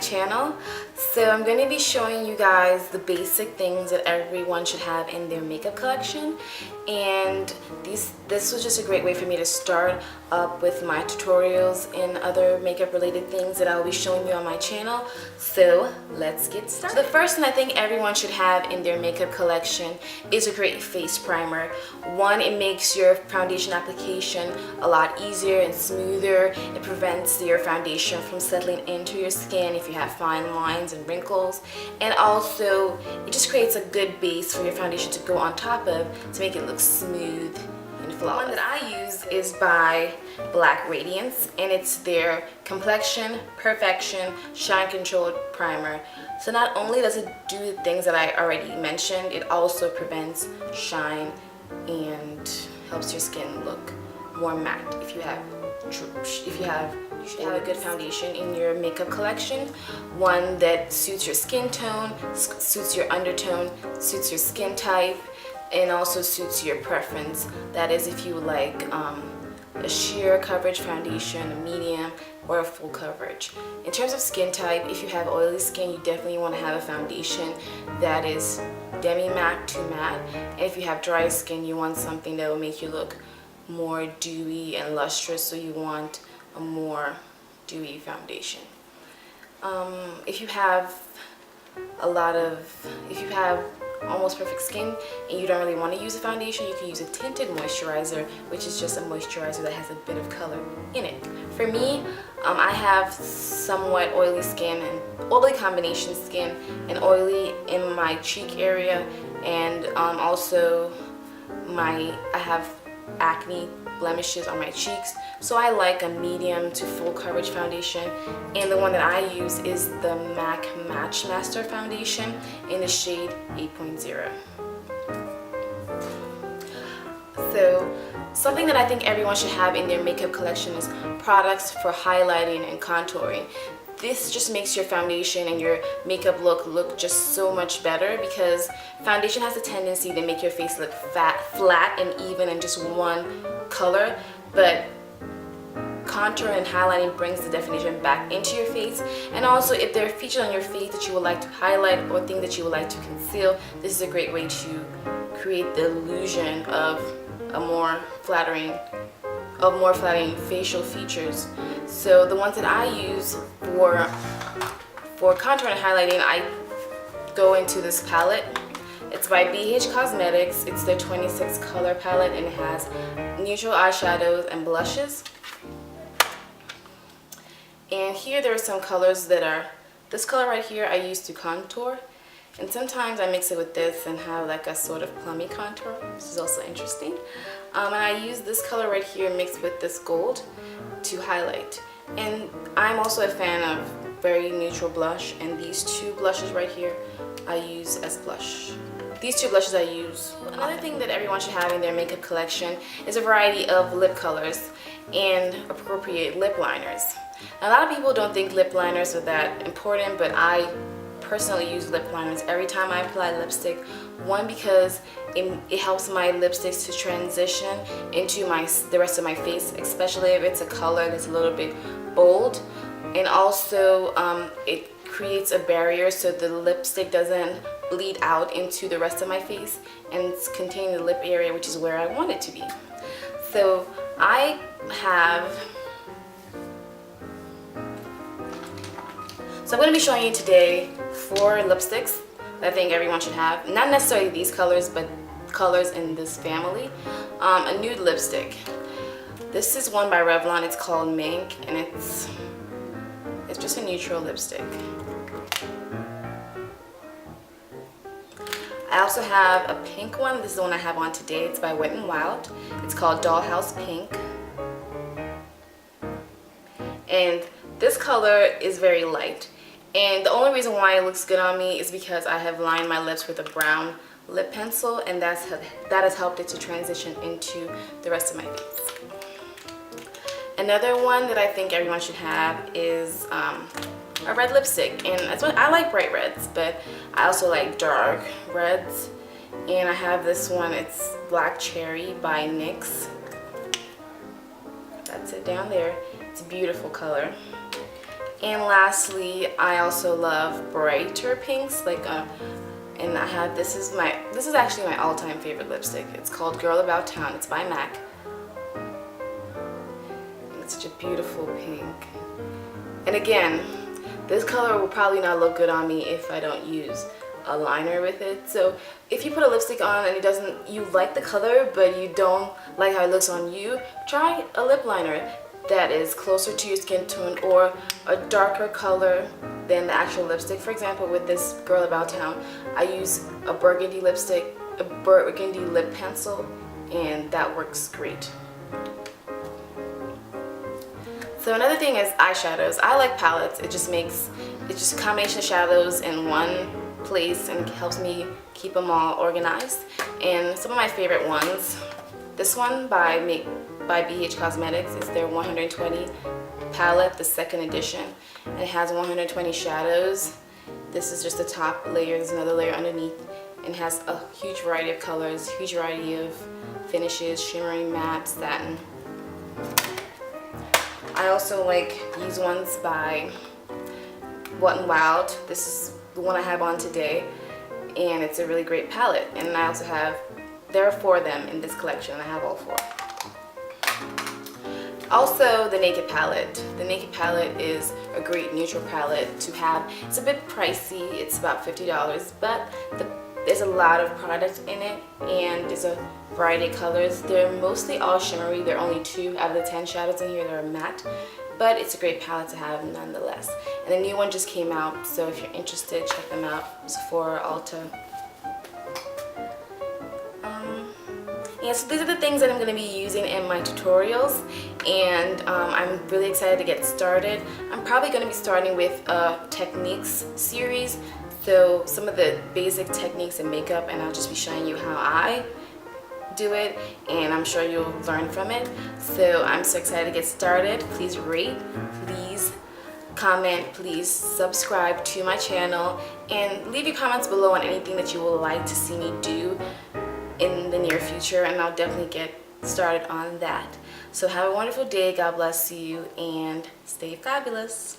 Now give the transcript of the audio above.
channel. So I'm going to be showing you guys the basic things that everyone should have in their makeup collection, and this was just a great way for me to start up with my tutorials and other makeup related things that I'll be showing you on my channel. So let's get started. So the first thing I think everyone should have in their makeup collection is a great face primer. One, it makes your foundation application a lot easier and smoother. It prevents your foundation from settling into your skin if you have fine lines and wrinkles, and also it just creates a good base for your foundation to go on top of to make it look smooth and flawless. The one that I use is by Black Radiance, and it's their Complexion Perfection Shine Control Primer. So not only does it do the things that I already mentioned, it also prevents shine and helps your skin look more matte. If you should have a good foundation in your makeup collection, one that suits your skin tone, suits your undertone, suits your skin type, and also suits your preference. That is, if you like a sheer coverage foundation, a medium, or a full coverage. In terms of skin type, if you have oily skin, you definitely want to have a foundation that is demi-matte to matte. And if you have dry skin, you want something that will make you look more dewy and lustrous, so you want a more dewy foundation. If you have almost perfect skin and you don't really want to use a foundation, you can use a tinted moisturizer, which is just a moisturizer that has a bit of color in it. For me, I have somewhat oily skin and oily combination skin, and oily in my cheek area, and also I have acne blemishes on my cheeks, so I like a medium to full coverage foundation, and the one that I use is the MAC Match Master Foundation in the shade 8.0. So something that I think everyone should have in their makeup collection is products for highlighting and contouring. This just makes your foundation and your makeup look just so much better, because foundation has a tendency to make your face look flat and even in just one color, but contour and highlighting brings the definition back into your face. And also, if there are features on your face that you would like to highlight or things that you would like to conceal, this is a great way to create the illusion of more flattering facial features. So the ones that I use for contour and highlighting, I go into this palette. It's by BH Cosmetics. It's their 26 color palette, and it has neutral eyeshadows and blushes. And here there are some colors that are, this color right here I use to contour, and sometimes I mix it with this and have like a sort of plummy contour. This is also interesting. And I use this color right here mixed with this gold to highlight. And I'm also a fan of very neutral blush, and these two blushes right here I use as blush. These two blushes I use. Another thing that everyone should have in their makeup collection is a variety of lip colors and appropriate lip liners. Now, a lot of people don't think lip liners are that important, but I personally use lip liners every time I apply lipstick. One, because it helps my lipsticks to transition into the rest of my face, especially if it's a color that's a little bit bold, and also it creates a barrier so the lipstick doesn't bleed out into the rest of my face and it's containing the lip area, which is where I want it to be. So I'm going to be showing you today 4 lipsticks that I think everyone should have. Not necessarily these colors, but colors in this family. A nude lipstick. This is one by Revlon. It's called Mink, and it's just a neutral lipstick. I also have a pink one. This is the one I have on today. It's by Wet n Wild. It's called Dollhouse Pink. And this color is very light. And the only reason why it looks good on me is because I have lined my lips with a brown lip pencil, and that has helped it to transition into the rest of my face. Another one that I think everyone should have is a red lipstick, and that's what I like, bright reds, but I also like dark reds. And I have this one. It's Black Cherry by NYX. That's it down there. It's a beautiful color. And lastly, I also love brighter pinks, like and I have, this is actually my all-time favorite lipstick. It's called Girl About Town. It's by MAC. And it's such a beautiful pink. And again, this color will probably not look good on me if I don't use a liner with it. So if you put a lipstick on and you like the color but you don't like how it looks on you, try a lip liner that is closer to your skin tone or a darker color than the actual lipstick. For example, with this Girl About Town, I use a burgundy lipstick, a burgundy lip pencil, and that works great. So another thing is eyeshadows. I like palettes. It's just a combination of shadows in one place and helps me keep them all organized. And some of my favorite ones, this one by BH Cosmetics is their 120 palette, the second edition, and it has 120 shadows. This is just the top layer. There's another layer underneath, and has a huge variety of colors, huge variety of finishes, shimmering, matte, satin. I also like these ones by Wet n Wild. This is the one I have on today, and it's a really great palette. And I also have, there are 4 of them in this collection, and I have all 4. Also, the Naked palette. The Naked palette is a great neutral palette to have. It's a bit pricey, it's about $50, but there's a lot of product in it, and there's a variety of colors. They're mostly all shimmery. There are only 2 out of the 10 shadows in here that are matte, but it's a great palette to have nonetheless. And the new one just came out, so if you're interested, check them out. Sephora, Ulta. Yeah, so these are the things that I'm going to be using in my tutorials, and I'm really excited to get started. I'm probably going to be starting with a techniques series, so some of the basic techniques in makeup, and I'll just be showing you how I do it, and I'm sure you'll learn from it. So I'm so excited to get started. Please rate, please comment, please subscribe to my channel, and leave your comments below on anything that you would like to see me do in the near future, and I'll definitely get started on that. So have a wonderful day, God bless you, and stay fabulous.